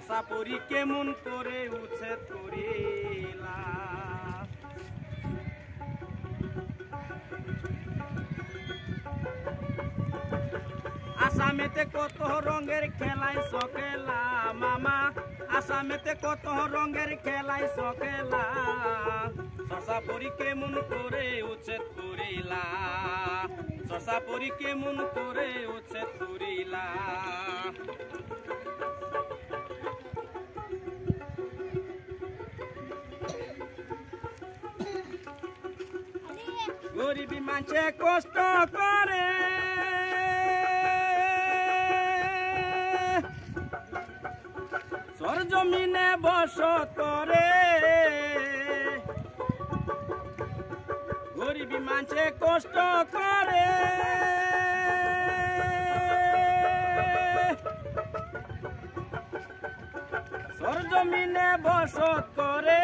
শশা পরি কেমন করে উচ্ছেদ করিলা। আসামেতে কত রঙের খেলাই সকেলা মামা, আসামেতে কত রঙের খেলাই সকেলা। শশা পরি কেমন করে উচ্ছেদ করিলা, শশা পরি কেমন করে উচ্ছেদ করিলা। গরিবী মানুষে কষ্ট করে, সরজমিনে বসত করে। গরিবী মানুষে কষ্ট করে, সরজমিনে বসত করে।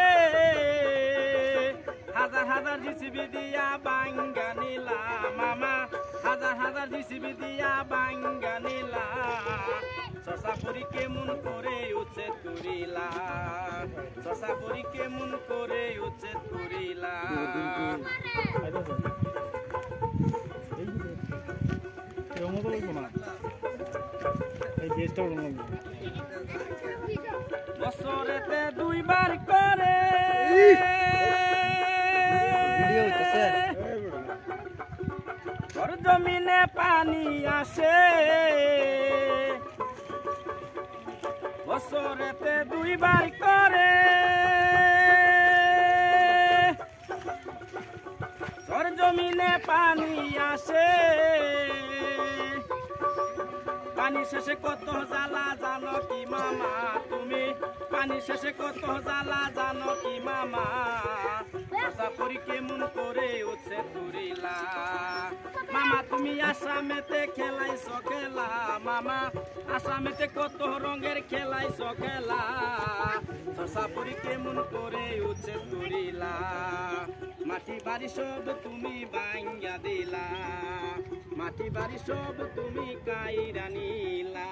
হাজার হাজার জিসিবি দিয়া বাঙ্গা নিলা মামা, হাজার হাজার জিসিবি দিয়া বাঙ্গা নিলা। শশা পরি কেমন করে উচ্ছেদ করিলা, শশা পরি কেমন করে উচ্ছেদ করিলা। বছরেতে দুইবার করে জমিনে পানি আসে, বছরেতে দুইবার করে সরজমিনে পানি আসে। পানি শেষে কত জ্বালা জানো কি মামা তুমি, পানি শেষে কত জ্বালা জানো কি মামা। শশা পরি কেমন করে উচ্ছেদ করিলা মামা, তুমি আসামেতে খেলাইছ খেলা মামা, আসামেতে কত রঙের খেলাইছ খেলা। শশা পরি কেমন করে উচ্ছেদ করিলা, মাটি বাড়ি সব তুমি ভাঙ্গা দিলা, মাটি বাড়ি সব তুমি কাইরা নিলা।